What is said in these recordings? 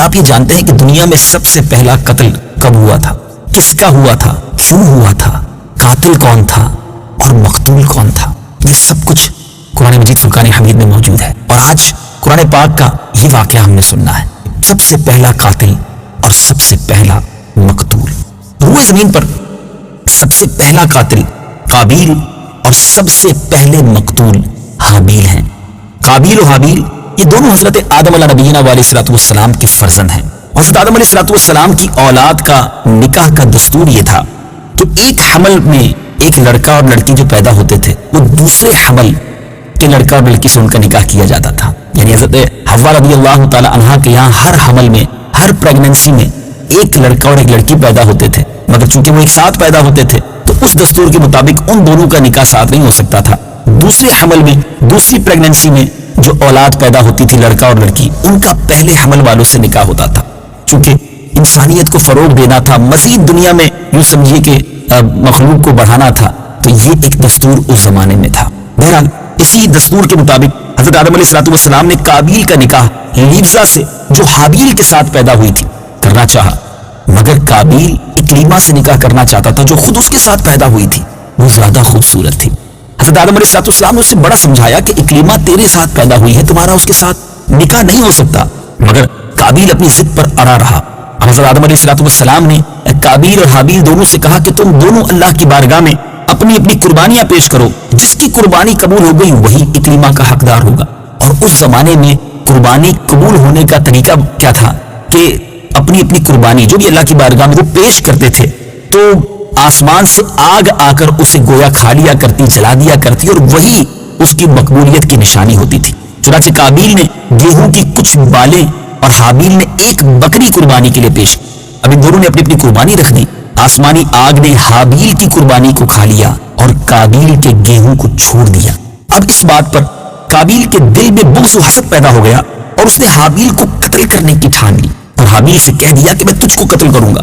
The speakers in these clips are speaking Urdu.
آپ یہ جانتے ہیں کہ دنیا میں سب سے پہلا قتل کب ہوا تھا؟ کس کا ہوا تھا؟ کیوں ہوا تھا؟ قاتل کون تھا اور مقتول کون تھا؟ یہ سب کچھ قرآن مجید فرقان حمید میں موجود ہے، اور آج قرآن پاک کا یہ واقعہ ہم نے سننا ہے۔ سب سے پہلا قاتل اور سب سے پہلا مقتول، روئے زمین پر سب سے پہلا قاتل قابیل اور سب سے پہلے مقتول حابیل ہیں۔ قابیل و حابیل یہ دونوں حضرت آدم علیہ نبینا علیہ الصلوۃ والسلام کے فرزند ہیں۔ حضرت آدم علیہ الصلوۃ والسلام کی اولاد کا نکاح کا دستور یہ تھا کہ ایک حمل میں ایک لڑکا اور لڑکی جو پیدا ہوتے تھے وہ دوسرے حمل کے لڑکا اور لڑکی سے ان کا نکاح کیا جاتا تھا۔ یعنی حضرت حوا رضی اللہ تعالی عنہا کے یہاں ہر حمل میں، ہر پریگننسی میں ایک لڑکا اور ایک لڑکی پیدا ہوتے تھے، مگر چونکہ وہ ایک ساتھ پیدا ہوتے تھے تو اس دستور کے مطابق ان دونوں کا نکاح ساتھ نہیں ہو سکتا تھا۔ دوسرے حمل میں، دوسری پریگننسی میں جو اولاد پیدا ہوتی تھی لڑکا اور لڑکی، ان کا پہلے حمل والوں سے نکاح ہوتا تھا۔ چونکہ انسانیت کو فروغ دینا تھا، مزید دنیا میں یوں سمجھیے کہ مخلوق کو بڑھانا تھا، تو یہ ایک دستور اس زمانے میں تھا۔ بہرحال اسی دستور کے مطابق حضرت آدم علیہ الصلوۃ والسلام نے قابیل کا نکاح لیبزا سے جو حابیل کے ساتھ پیدا ہوئی تھی کرنا چاہا، مگر قابیل اکلیما سے نکاح کرنا چاہتا تھا جو خود اس کے ساتھ پیدا ہوئی تھی، وہ زیادہ خوبصورت تھی۔ حضرت آدم علیہ الصلوۃ والسلام نے اسے بڑا سمجھایا کہ اکلیما تیرے ساتھ پیدا ہوئی ہے، تمہارا اس کے ساتھ نکاح نہیں ہو سکتا، مگر قابیل اپنی ضد پر اڑا رہا۔ حضرت آدم علیہ الصلوۃ والسلام نے قابیل اور حابیل دونوں سے کہا کہ تم دونوں اللہ کی بارگاہ میں اپنی اپنی قربانیاں پیش کرو، جس کی قربانی قبول ہو گئی وہی اکلیما کا حقدار ہوگا۔ اور اس زمانے میں قربانی قبول ہونے کا طریقہ کیا تھا کہ اپنی اپنی قربانی جو بھی اللہ کی بارگاہ میں وہ پیش کرتے تھے تو آسمان سے آگ آ کر اسے گویا کھا لیا کرتی، جلا دیا کرتی، اور وہی اس کی مقبولیت کی نشانی ہوتی تھی۔ چنانچہ قابیل نے گیہوں کی کچھ بالیں اور حابیل نے ایک بکری قربانی کے لیے پیش کی۔ اب ان دونوں نے اپنی اپنی قربانی رکھ دی۔ آسمانی آگ نے حابیل کی قربانی کو کھا لیا اور قابیل کے گیہوں کو چھوڑ دیا۔ اب اس بات پر قابیل کے دل میں بغض و حسد پیدا ہو گیا اور اس نے حابیل کو قتل کرنے کی ٹھان لی اور حابیل سے کہہ دیا کہ میں تجھ کو قتل کروں گا۔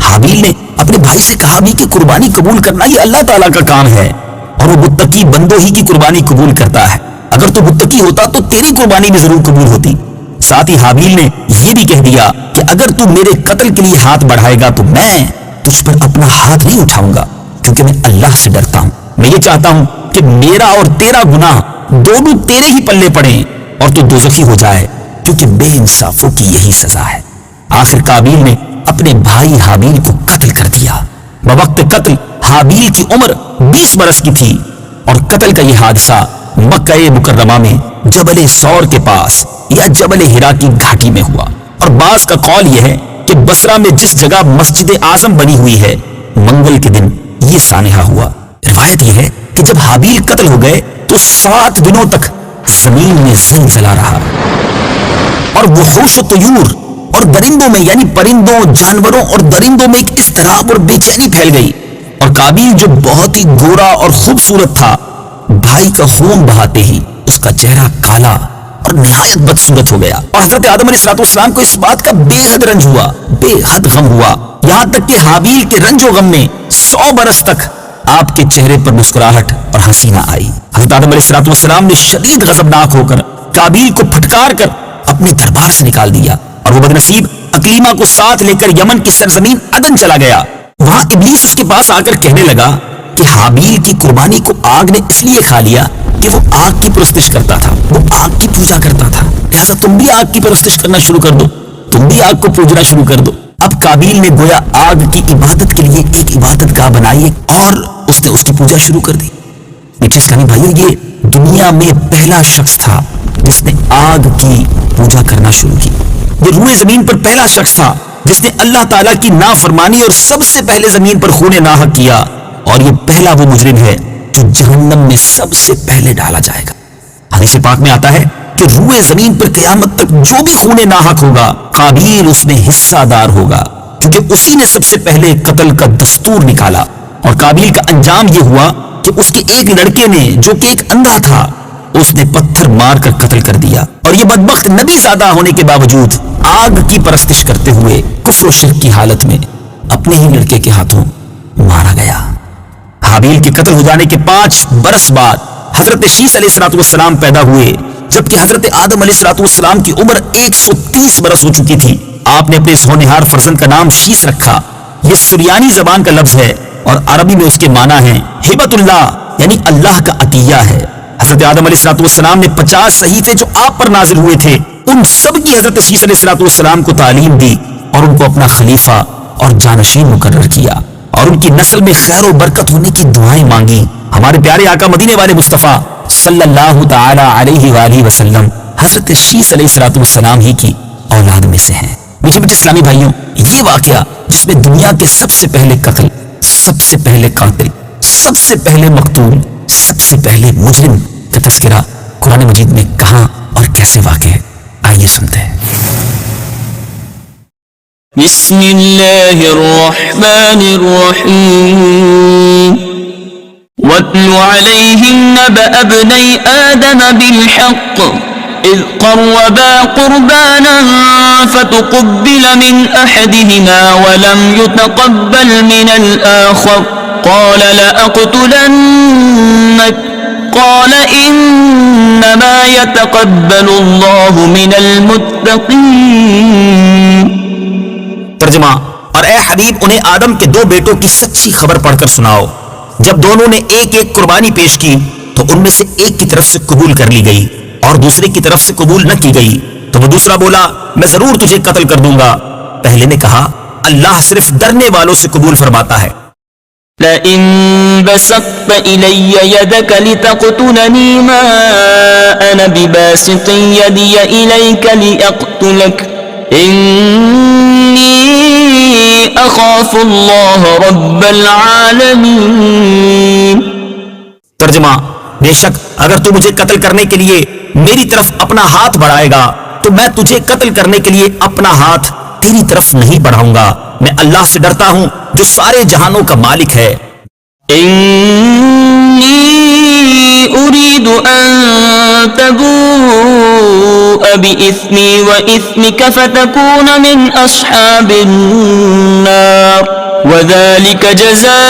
حابیل نے اپنے بھائی سے کہا بھی کہ قربانی قبول کرنا یہ اللہ تعالیٰ کا کام ہے اور وہ متقی بندوں ہی کی قربانی قبول کرتا ہے، اگر تو متقی ہوتا تو تیری قربانی بھی ضرور قبول ہوتی۔ ساتھ ہی حابیل نے یہ بھی کہہ دیا کہ اگر تو میرے قتل کے لیے ہاتھ بڑھائے گا تو میں تجھ پر اپنا ہاتھ نہیں اٹھاؤں گا، کیونکہ میں اللہ سے ڈرتا ہوں۔ میں یہ چاہتا ہوں کہ میرا اور تیرا گناہ دونوں تیرے ہی پلے پڑیں اور تو دوزخی ہو جائے، کیونکہ بے انصافوں کی یہی سزا ہے۔ آخر قابیل نے اپنے بھائی حابیل کو قتل کر دیا۔ بوقت قتل حابیل کی عمر 20 برس کی تھی اور قتل کا یہ حادثہ مکہ مکرمہ میں جبل سور کے پاس یا جبل ہرا کی گھاٹی میں ہوا، اور بعض کا قول یہ ہے کہ بصرہ میں جس جگہ مسجد اعظم بنی ہوئی ہے منگل کے دن یہ سانحہ ہوا۔ روایت یہ ہے کہ جب حابیل قتل ہو گئے تو 7 دنوں تک زمین میں زلزلہ رہا اور وحوش و طیور اور درندوں میں یعنی پرندوں، جانوروں اور درندوں میں ایک اضطراب اور بے چینی پھیل گئی، اور قابیل جو بہت ہی گورا اور خوبصورت تھا بھائی کا خون بہاتے ہی اس کا چہرہ کالا اور نہایت بدصورت ہو گیا، اور حضرت آدم علیہ الصلوۃ والسلام کو اس بات کا بے حد رنج ہوا، بے حد غم ہوا، یہاں تک کہ حابیل کے رنج و غم میں 100 برس تک آپ کے چہرے پر مسکراہٹ اور ہنسی نہ آئی۔ حضرت آدم علیہ الصلوۃ والسلام نے شدید غضبناک ہو کر قابیل کو پھٹکار کر اپنے دربار سے نکال دیا، اور وہ بدنصیب اکلیما کو ساتھ لے کر یمن کی سرزمین عدن چلا گیا۔ وہاں ابلیس اس کے پاس آ کر کہنے لگا کہ حابیل کی قربانی کو آگ نے اس لیے کھا لیا کہ وہ آگ کی پرستش کرتا تھا، وہ آگ کی پوجا کرتا تھا، لہذا تم بھی آگ کی پرستش کرنا شروع کر دو، تم بھی آگ کو پوجنا شروع کر دو۔ اب قابیل نے گویا آگ کی عبادت کے لیے ایک عبادت گاہ بنائی اور اس نے اس کی پوجا شروع کر دی۔ میٹھے اسلامی بھائیو، یہ دنیا میں پہلا شخص تھا جس نے آگ کی پوجا کرنا شروع کی۔ یہ روئے زمین پر پہلا شخص تھا جس نے اللہ تعالیٰ کی نافرمانی اور سب سے پہلے زمین پر خون ناحق کیا، اور یہ پہلا وہ مجرم ہے جو جہنم میں سب سے پہلے ڈالا جائے گا۔ حدیث پاک میں آتا ہے کہ روئے زمین پر قیامت تک جو بھی خون ناحق ہوگا قابیل اس میں حصہ دار ہوگا، کیونکہ اسی نے سب سے پہلے قتل کا دستور نکالا۔ اور قابیل کا انجام یہ ہوا کہ اس کے ایک لڑکے نے جو کہ ایک اندھا تھا اس نے پتھر مار کر قتل کر دیا، اور یہ بدبخت نبی زادہ ہونے کے باوجود آگ کی پرستش کرتے ہوئے کفر و شرک کی حالت میں اپنے ہی لڑکے کے ہاتھوں مارا گیا۔ حابیل کے قتل ہو جانے کے 5 برس بعد حضرت شیس علیہ الصلوۃ والسلام پیدا ہوئے، جبکہ حضرت آدم علیہ الصلوۃ والسلام کی عمر 130 برس ہو چکی تھی۔ آپ نے اپنے اس ہونہار فرزند کا نام شیس رکھا. یہ سریانی زبان کا لفظ ہے اور عربی میں اس کے معنی ہیں ہبت اللہ، یعنی اللہ کا عطیہ ہے. حضرت آدم علیہ السلام نے 50 صحیفے جو آپ پر نازل ہوئے تھے ان سب کی حضرت شیس علیہ السلام کو تعلیم دی اور ان کو اپنا خلیفہ اور جانشین مقرر کیا اور ان کی نسل میں خیر و برکت ہونے کی دعائیں مانگی. ہمارے پیارے آقا مدینے والے مصطفیٰ صلی اللہ تعالی علیہ وآلہ وسلم حضرت شیس علیہ السلام ہی کی اولاد میں سے ہیں. میٹھے میٹھے اسلامی بھائیوں، یہ واقعہ جس میں دنیا کے سب سے پہلے قتل، سب سے پہلے قاتل، سب سے پہلے مقتول، سب سے پہلے مجرم کا تذکرہ قرآن مجید میں کہاں اور کیسے واقع ہے، آئیے سنتے ہیں. بسم اللہ الرحمن الرحیم وَاتْلُ عَلَيْهِمْ نَبَأَ ابْنَيْ آدَمَ بِالْحَقِّ إِذْ قَرَّبَا قُرْبَانًا فَتُقُبِّلَ مِنْ أَحَدِهِمَا وَلَمْ يُتَقَبَّلْ مِنَ الْآخَرِ قَالَ لَأَقْتُلَنَّكَ قَالَ إِنَّمَا يَتَقَبَّلُ اللَّهُ مِنَ الْمُتَّقِينَ. ترجمہ: اور اے حبیب انہیں آدم کے 2 بیٹوں کی سچی خبر پڑھ کر سناؤ. جب دونوں نے ایک ایک قربانی پیش کی تو ان میں سے ایک کی طرف سے قبول کر لی گئی اور دوسرے کی طرف سے قبول نہ کی گئی تو وہ دوسرا بولا میں ضرور تجھے قتل کر دوں گا. پہلے نے کہا اللہ صرف ڈرنے والوں سے قبول فرماتا ہے. لَئِن بَسَطْتَ إِلَيَّ يَدَكَ لِتَقْتُلَنِي مَا أَنَا بِبَاسِطٍ يَدِيَ إِلَيْكَ لِأَقْتُلَكَ إِنِّي أَخَافُ اللَّهَ رَبَّ الْعَالَمِينَ. ترجمہ: بے شک اگر تو مجھے قتل کرنے کے لیے میری طرف اپنا ہاتھ بڑھائے گا تو میں تجھے قتل کرنے کے لیے اپنا ہاتھ تیری طرف نہیں بڑھاؤں گا. میں اللہ سے ڈرتا ہوں جو سارے جہانوں کا مالک ہے. إِنِّي أُرِيدُ أَن تَبُوءَ بِإِثْمِي وَإِثْمِكَ فَتَكُونَ مِنْ أَصْحَابِ النَّارِ وَذَلِكَ جَزَاءُ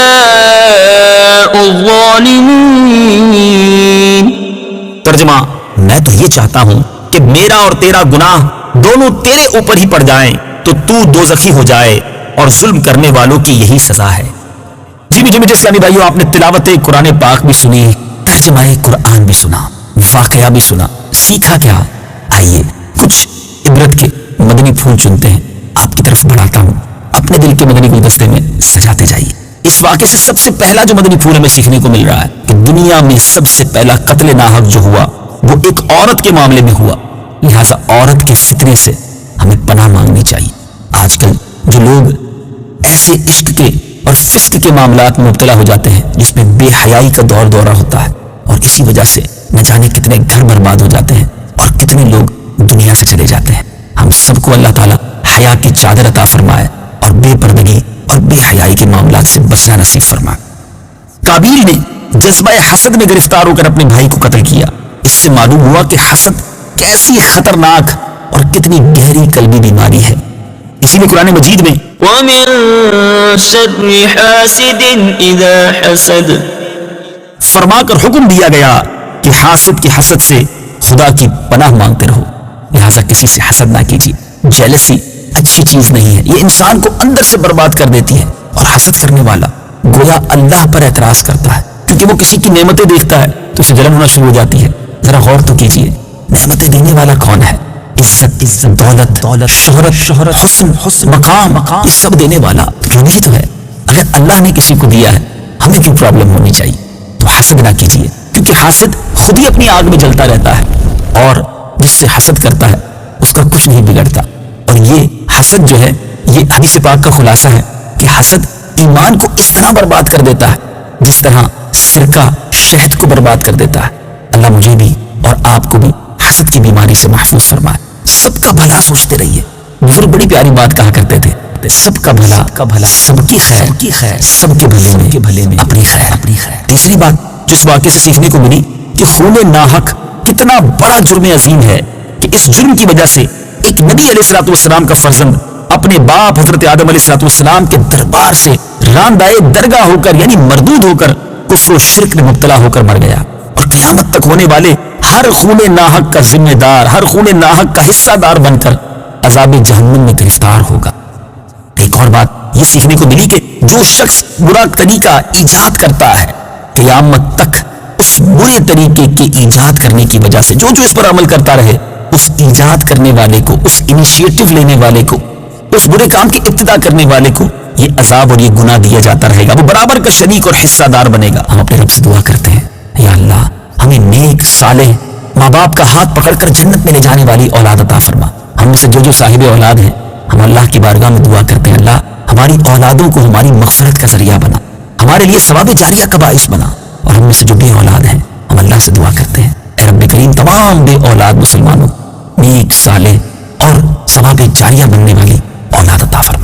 الظَّالِمِينَ. ترجمہ: میں تو یہ چاہتا ہوں کہ میرا اور تیرا گناہ دونوں تیرے اوپر ہی پڑ جائیں تو دوزخی ہو جائے اور ظلم کرنے والوں کی یہی سزا ہے. جی میٹھے میٹھے اسلامی بھائیوں، آپ نے تلاوت قرآن پاک بھی سنی، ترجمہ قرآن بھی سنا، واقعہ بھی سنا. سیکھا کیا؟ آئیے کچھ عبرت کے مدنی پھول چنتے ہیں، آپ کی طرف بڑھاتا ہوں. اپنے دل کے مدنی گلدستے میں سجاتے جائیے. اس واقعے سے سب سے پہلا جو مدنی پھول ہمیں سیکھنے کو مل رہا ہے کہ دنیا میں سب سے پہلا قتل ناحق جو ہوا وہ ایک عورت کے معاملے میں ہوا. لہٰذا عورت کے فتنے سے ہمیں پناہ مانگنی چاہیے. آج کل جو لوگ ایسے عشق کے اور فسق کے معاملات میں مبتلا ہو جاتے ہیں جس میں بے حیائی کا دورہ ہوتا ہے اور اسی وجہ سے نہ جانے کتنے گھر برباد ہو جاتے ہیں اور کتنے لوگ دنیا سے چلے جاتے ہیں. ہم سب کو اللہ تعالیٰ حیا کی چادر عطا فرمائے اور بے پردگی اور بے حیائی کے معاملات سے بچنا نصیب فرمائے. قابیل نے جذبہ حسد میں گرفتار ہو کر اپنے بھائی کو قتل کیا. اس سے معلوم ہوا کہ حسد کیسی خطرناک اور کتنی گہری قلبی بیماری ہے. اسی لیے قرآن مجید میں وَمِن شَرِّ حَاسِدٍ إِذَا حَسَدَ فرما کر حکم دیا گیا کہ حاسد کی حسد سے خدا کی پناہ مانگتے رہو. لہٰذا کسی سے حسد نہ کیجیے. جیلسی اچھی چیز نہیں ہے، یہ انسان کو اندر سے برباد کر دیتی ہے. اور حسد کرنے والا گویا اللہ پر اعتراض کرتا ہے کیونکہ وہ کسی کی نعمتیں دیکھتا ہے تو اسے جلن ہونا شروع ہو جاتی ہے. ذرا غور تو کیجیے، نعمتیں دینے والا کون ہے؟ عزت، دولت، شہرت، حسن، مقام، یہ سب دینے والا ربی تو ہے. اگر اللہ نے کسی کو دیا ہے ہمیں کیوں پرابلم ہونی چاہیے؟ تو حسد نہ کیجیے کیونکہ حاسد خود ہی اپنی آگ میں جلتا رہتا ہے اور جس سے حسد کرتا ہے اس کا کچھ نہیں بگڑتا. اور یہ حسد جو ہے یہ حدیث پاک کا خلاصہ ہے کہ حسد ایمان کو اس طرح برباد کر دیتا ہے جس طرح سرکہ شہد کو برباد کر دیتا ہے. اللہ مجھے بھی اور آپ کو بھی حسد کی بیماری سے محفوظ فرمائے. سب کا بھلا سوچتے رہیے. بزرگ بڑی پیاری بات کہا کرتے تھے، سب کا بھلا سب کی خیر، سب کے بھلے میں اپنی خیر. تیسری بات جو اس واقعے سے سیکھنے کو ملی کہ خون ناحق کتنا بڑا جرم عظیم ہے کہ اس جرم کی وجہ سے ایک نبی علیہ السلام کا فرزند اپنے باپ حضرت آدم علیہ السلام کے دربار سے راندائے درگاہ ہو کر یعنی مردود ہو کر کفر و شرک میں مبتلا ہو کر مر گیا. اور قیامت تک ہونے والے ہر خون ناحق کا ذمہ دار، ہر خون ناحق کا حصہ دار بن کر عذاب جہنم میں گرفتار ہوگا۔ ایک اور بات یہ سیکھنے کو ملی کہ جو شخص برا طریقہ ایجاد کرتا ہے قیامت تک اس برے طریقے کے ایجاد کرنے کی وجہ سے جو اس پر عمل کرتا رہے، اس ایجاد کرنے والے کو، اس انیشیٹو لینے والے کو، اس برے کام کی ابتدا کرنے والے کو یہ عذاب اور یہ گناہ دیا جاتا رہے گا، وہ برابر کا شریک اور حصہ دار بنے گا۔ ہم اپنے رب سے دعا کرتے ہیں، یا اللہ ہمیں نیک صالح ماں باپ کا ہاتھ پکڑ کر جنت میں لے جانے والی اولاد عطا فرما۔ ہم میں سے جو صاحب اولاد ہیں، ہم اللہ کی بارگاہ میں دعا کرتے ہیں، اللہ ہماری اولادوں کو ہماری مغفرت کا ذریعہ بنا، ہمارے لیے ثواب جاریہ کا باعث بنا۔ اور ہم میں سے جو بے اولاد ہیں، ہم اللہ سے دعا کرتے ہیں، اے رب کریم تمام بے اولاد مسلمانوں نیک صالح اور ثواب جاریہ بننے والی اولاد عطا فرما۔